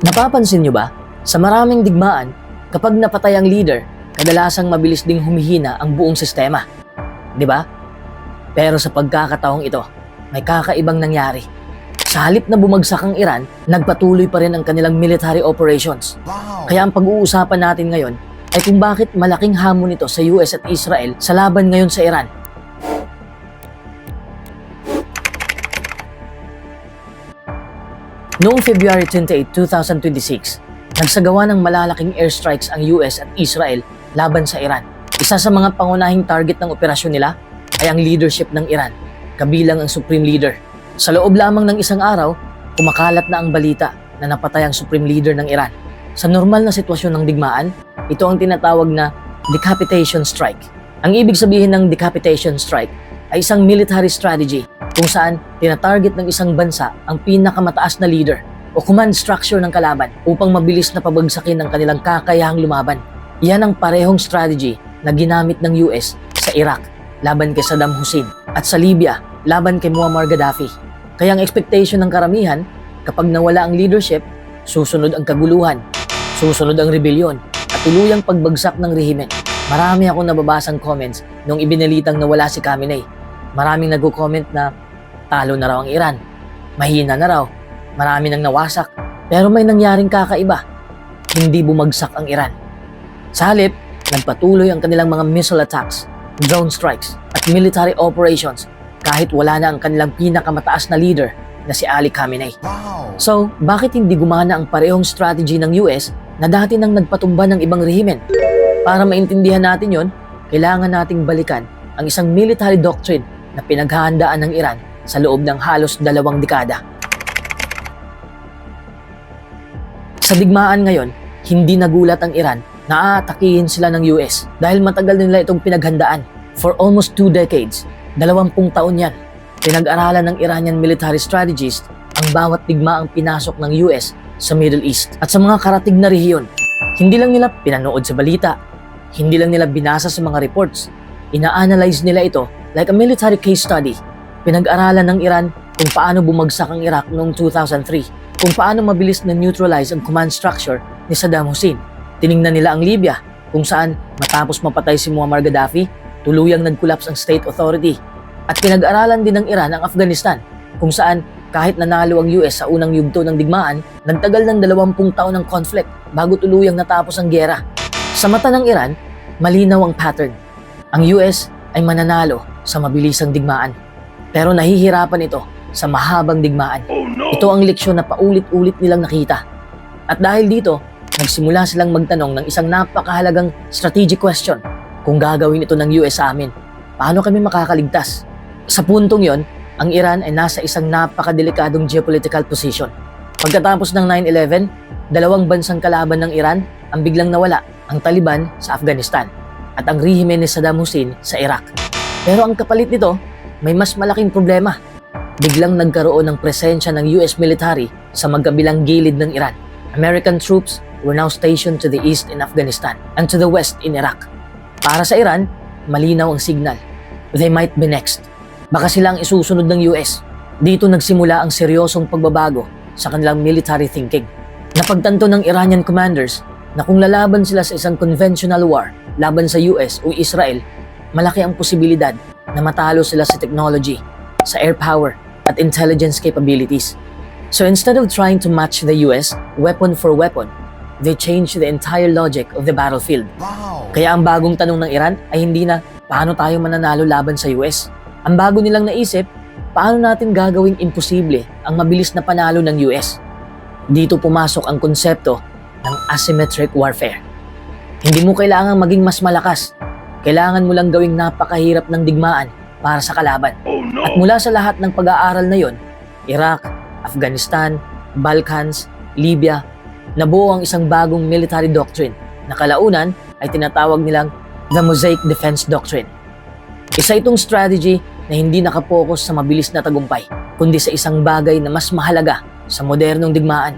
Napapansin nyo ba? Sa maraming digmaan, kapag napatay ang leader, kadalasang mabilis ding humihina ang buong sistema. Di ba? Pero sa pagkakataong ito, may kakaibang nangyari. Sa halip na bumagsak ang Iran, nagpatuloy pa rin ang kanilang military operations. Kaya ang pag-uusapan natin ngayon ay kung bakit malaking hamon ito sa US at Israel sa laban ngayon sa Iran. Noong February 28, 2026, nagsagawa ng malalaking airstrikes ang US at Israel laban sa Iran. Isa sa mga pangunahing target ng operasyon nila ay ang leadership ng Iran, kabilang ang Supreme Leader. Sa loob lamang ng isang araw, kumakalat na ang balita na napatay ang Supreme Leader ng Iran. Sa normal na sitwasyon ng digmaan, ito ang tinatawag na decapitation strike. Ang ibig sabihin ng decapitation strike ay isang military strategy kung saan tinatarget ng isang bansa ang pinakamataas na leader o command structure ng kalaban upang mabilis na pabagsakin ang kanilang kakayahang lumaban. Iyan ang parehong strategy na ginamit ng US sa Iraq laban kay Saddam Hussein at sa Libya laban kay Muammar Gaddafi. Kaya ang expectation ng karamihan, kapag nawala ang leadership, susunod ang kaguluhan, susunod ang rebellion at tuluyang pagbagsak ng rehimen. Marami akong nababasang comments nung ibinalitang nawala si Khamenei. Maraming nagko-comment na talo na raw ang Iran, mahina na raw, marami nang nawasak, pero may nangyaring kakaiba. Hindi bumagsak ang Iran. Sa halip, nagpatuloy ang kanilang mga missile attacks, drone strikes, at military operations kahit wala na ang kanilang pinakamataas na leader na si Ali Khamenei. So, bakit hindi gumana ang parehong strategy ng US na dati nang nagpatumba ng ibang rehimen? Para maintindihan natin yon, kailangan nating balikan ang isang military doctrine na pinaghahandaan ng Iran sa loob ng halos 2 dekada. Sa digmaan ngayon, hindi nagulat ang Iran na aatakihin sila ng US dahil matagal nila itong pinaghandaan. For almost 2 decades, 20 taon yan, pinag-aralan ng Iranian military strategists ang bawat digmaang pinasok ng US sa Middle East at sa mga karatig na rehiyon. Hindi lang nila pinanood sa balita, hindi lang nila binasa sa mga reports, ina-analyze nila ito like a military case study. Pinag-aralan ng Iran kung paano bumagsak ang Iraq noong 2003, kung paano mabilis na neutralize ang command structure ni Saddam Hussein. Tiningnan nila ang Libya, kung saan matapos mapatay si Muammar Gaddafi, tuluyang nag-collapse ang state authority. At pinag-aralan din ng Iran ang Afghanistan, kung saan kahit nanalo ang US sa unang yugto ng digmaan, nagtagal ng 20 taon ng conflict bago tuluyang natapos ang giyera. Sa mata ng Iran, malinaw ang pattern. Ang US ay mananalo sa mabilisang digmaan. Pero nahihirapan ito sa mahabang digmaan. Ito ang leksyon na paulit-ulit nilang nakita. At dahil dito, nagsimula silang magtanong ng isang napakahalagang strategic question. Kung gagawin ito ng US sa amin, paano kami makakaligtas? Sa puntong yon, ang Iran ay nasa isang napakadelikadong geopolitical position. Pagkatapos ng 9/11, 2 bansang kalaban ng Iran ang biglang nawala, ang Taliban sa Afghanistan at ang rehimen ni Saddam Hussein sa Iraq. Pero ang kapalit nito, may mas malaking problema. Biglang nagkaroon ng presensya ng US military sa magkabilang gilid ng Iran. American troops were now stationed to the east in Afghanistan and to the west in Iraq. Para sa Iran, malinaw ang signal. They might be next. Baka sila ang isusunod ng US. Dito nagsimula ang seryosong pagbabago sa kanilang military thinking. Napagtanto ng Iranian commanders na kung lalaban sila sa isang conventional war laban sa US o Israel, malaki ang posibilidad na matalo sila sa technology, sa air power, at intelligence capabilities. So instead of trying to match the US weapon for weapon, they changed the entire logic of the battlefield. Kaya ang bagong tanong ng Iran ay hindi na paano tayo mananalo laban sa US. Ang bago nilang naisip, paano natin gagawing imposible ang mabilis na panalo ng US. Dito pumasok ang konsepto ng asymmetric warfare. Hindi mo kailangang maging mas malakas. Kailangan mo lang gawing napakahirap ng digmaan para sa kalaban. At mula sa lahat ng pag-aaral na yon, Iraq, Afghanistan, Balkans, Libya, nabuo ang isang bagong military doctrine na kalaunan ay tinatawag nilang the Mosaic Defense Doctrine. Isa itong strategy na hindi nakapokus sa mabilis na tagumpay, kundi sa isang bagay na mas mahalaga sa modernong digmaan.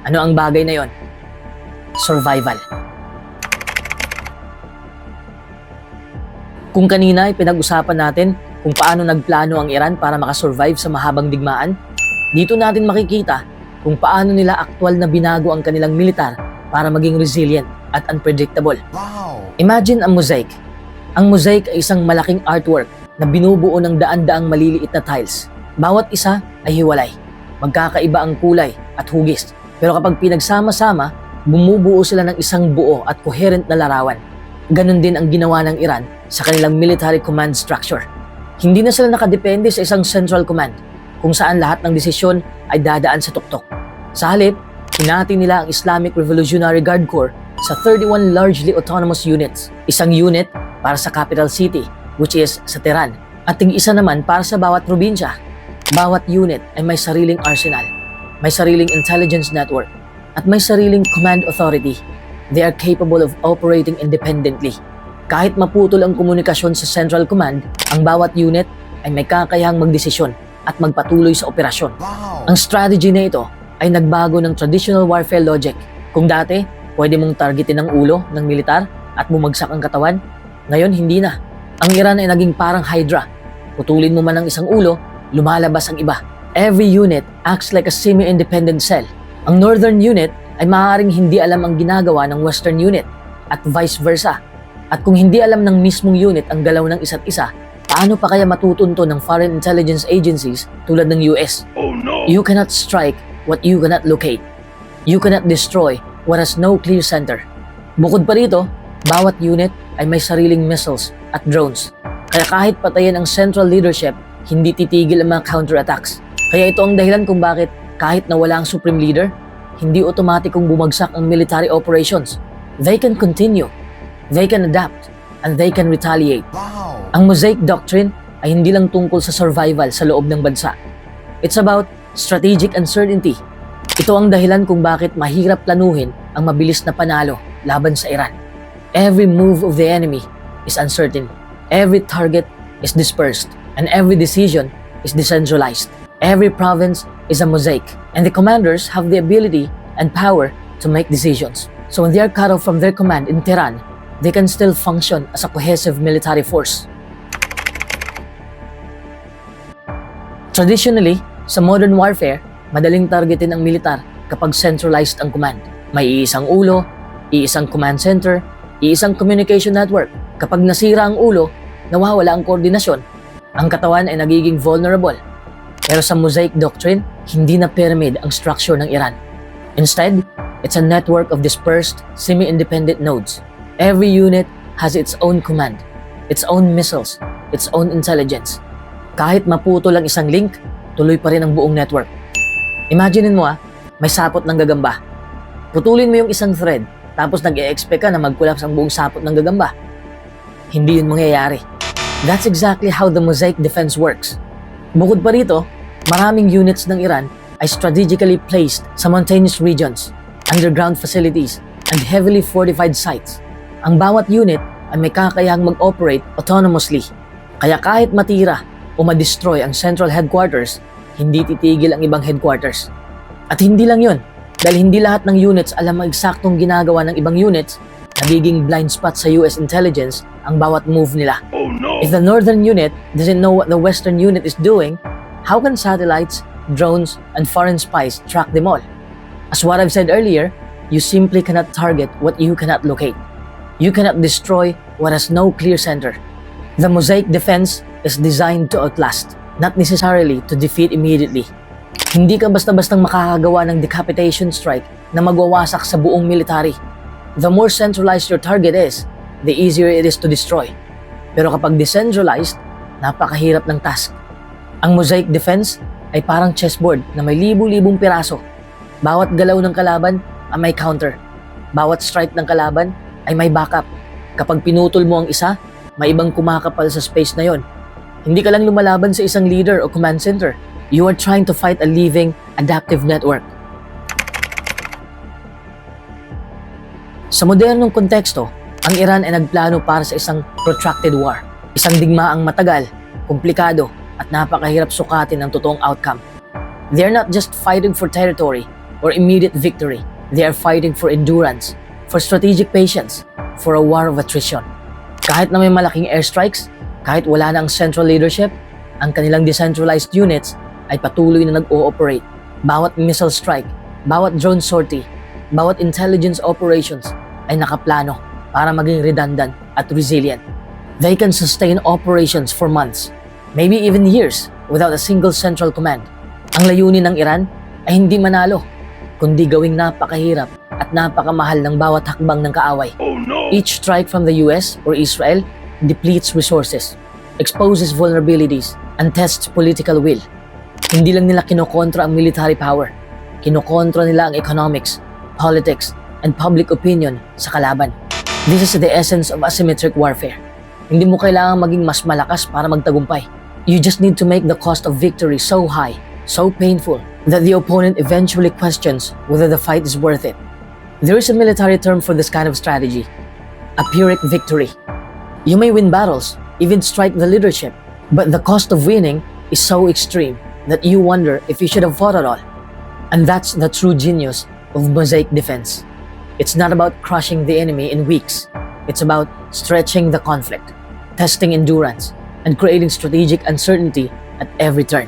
Ano ang bagay na yon? Survival. Kung kanina ay pinag-usapan natin kung paano nagplano ang Iran para makasurvive sa mahabang digmaan, dito natin makikita kung paano nila aktwal na binago ang kanilang militar para maging resilient at unpredictable. Wow! Imagine ang mosaic. Ang mosaic ay isang malaking artwork na binubuo ng daan-daang maliliit na tiles. Bawat isa ay hiwalay. Magkakaiba ang kulay at hugis. Pero kapag pinagsama-sama, bumubuo sila ng isang buo at coherent na larawan. Ganon din ang ginawa ng Iran sa kanilang military command structure. Hindi na sila nakadepende sa isang central command, kung saan lahat ng desisyon ay dadaan sa tuktok. Sa halip, hinati nila ang Islamic Revolutionary Guard Corps sa 31 largely autonomous units. Isang unit para sa capital city, which is sa Tehran, at tig-isa naman para sa bawat probinsya. Bawat unit ay may sariling arsenal, may sariling intelligence network, at may sariling command authority. They are capable of operating independently. Kahit maputol ang komunikasyon sa Central Command, ang bawat unit ay may kakayahang magdesisyon at magpatuloy sa operasyon. Wow! Ang strategy na ito ay nagbago ng traditional warfare logic. Kung dati, pwede mong targetin ang ulo ng militar at bumagsak ang katawan, ngayon hindi na. Ang Iran ay naging parang Hydra. Putulin mo man ang isang ulo, lumalabas ang iba. Every unit acts like a semi-independent cell. Ang Northern unit ay maaaring hindi alam ang ginagawa ng Western unit at vice versa. At kung hindi alam ng mismong unit ang galaw ng isa't isa, paano pa kaya matutunto ng foreign intelligence agencies tulad ng US? Oh no! You cannot strike what you cannot locate. You cannot destroy what has no clear center. Bukod pa rito, bawat unit ay may sariling missiles at drones. Kaya kahit patayin ang central leadership, hindi titigil ang mga counterattacks. Kaya ito ang dahilan kung bakit kahit na wala ang supreme leader, hindi otomatikong bumagsak ang military operations. They can continue. They can adapt, and they can retaliate. Wow! Ang Mosaic Doctrine ay hindi lang tungkol sa survival sa loob ng bansa. It's about strategic uncertainty. Ito ang dahilan kung bakit mahirap planuhin ang mabilis na panalo laban sa Iran. Every move of the enemy is uncertain. Every target is dispersed, and every decision is decentralized. Every province is a mosaic, and the commanders have the ability and power to make decisions. So when they are cut off from their command in Tehran, they can still function as a cohesive military force. Traditionally, sa modern warfare, madaling targetin ang militar kapag centralized ang command. May iisang ulo, iisang command center, iisang communication network. Kapag nasira ang ulo, nawawala ang koordinasyon. Ang katawan ay nagiging vulnerable. Pero sa Mosaic Doctrine, hindi na pyramid ang structure ng Iran. Instead, it's a network of dispersed, semi-independent nodes. Every unit has its own command, its own missiles, its own intelligence. Kahit maputol ang isang link, tuloy pa rin ang buong network. Imaginein mo may sapot ng gagamba. Putulin mo yung isang thread, tapos nag-e-expect ka na mag-collapse ang buong sapot ng gagamba. Hindi yun mangyayari. That's exactly how the Mosaic defense works. Bukod pa rito, maraming units ng Iran ay strategically placed sa mountainous regions, underground facilities, and heavily fortified sites. Ang bawat unit ay may kakayahang mag-operate autonomously. Kaya kahit matira o ma-destroy ang central headquarters, hindi titigil ang ibang headquarters. At hindi lang yun, dahil hindi lahat ng units alam ang eksaktong ginagawa ng ibang units, nagiging blind spot sa US intelligence ang bawat move nila. Oh no! If the northern unit doesn't know what the western unit is doing, how can satellites, drones, and foreign spies track them all? As what I've said earlier, you simply cannot target what you cannot locate. You cannot destroy what has no clear center. The Mosaic defense is designed to outlast, not necessarily to defeat immediately. Hindi ka basta-bastang makakagawa ng decapitation strike na magwawasak sa buong military. The more centralized your target is, the easier it is to destroy. Pero kapag decentralized, napakahirap ng task. Ang Mosaic defense ay parang chessboard na may libu-libong piraso. Bawat galaw ng kalaban ay may counter. Bawat strike ng kalaban ay may backup. Kapag pinutol mo ang isa, may ibang kumakapal sa space na yon. Hindi ka lang lumalaban sa isang leader o command center. You are trying to fight a living, adaptive network. Sa modernong konteksto, ang Iran ay nagplano para sa isang protracted war. Isang digmaang matagal, komplikado, at napakahirap sukatin ang totoong outcome. They are not just fighting for territory or immediate victory. They are fighting for endurance, for strategic patience, for a war of attrition. Kahit na may malaking airstrikes, kahit wala na ang central leadership, ang kanilang decentralized units ay patuloy na nag-ooperate. Bawat missile strike, bawat drone sortie, bawat intelligence operations ay nakaplano para maging redundant at resilient. They can sustain operations for months, maybe even years, without a single central command. Ang layunin ng Iran ay hindi manalo, kundi gawing napakahirap at napakamahal ng bawat hakbang ng kaaway. Each strike from the US or Israel depletes resources, exposes vulnerabilities, and tests political will. Hindi lang nila kinokontra ang military power, kinokontra nila ang economics, politics, and public opinion sa kalaban. This is the essence of asymmetric warfare. Hindi mo kailangang maging mas malakas para magtagumpay. You just need to make the cost of victory so high, so painful, that the opponent eventually questions whether the fight is worth it. There is a military term for this kind of strategy: a Pyrrhic victory. You may win battles, even strike the leadership, but the cost of winning is so extreme that you wonder if you should have fought at all. And that's the true genius of mosaic defense. It's not about crushing the enemy in weeks. It's about stretching the conflict, testing endurance, and creating strategic uncertainty at every turn.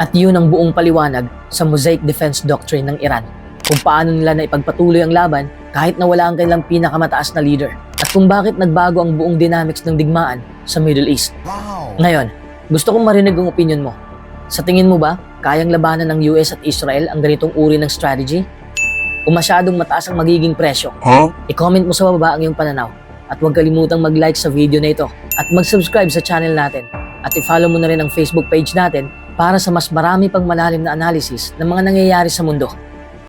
At yun ang buong paliwanag sa mosaic defense doctrine ng Iran, kung paano nila na ipagpatuloy ang laban kahit na wala ang kanilang pinakamataas na leader, at kung bakit nagbago ang buong dynamics ng digmaan sa Middle East. Ngayon, gusto kong marinig ang opinion mo. Sa tingin mo ba, kayang labanan ng US at Israel ang ganitong uri ng strategy? O masyadong mataas ang magiging presyo? I-comment mo sa baba ang iyong pananaw. At huwag kalimutang mag-like sa video na ito. At mag-subscribe sa channel natin. At i-follow mo na rin ang Facebook page natin para sa mas marami pang malalim na analysis ng mga nangyayari sa mundo.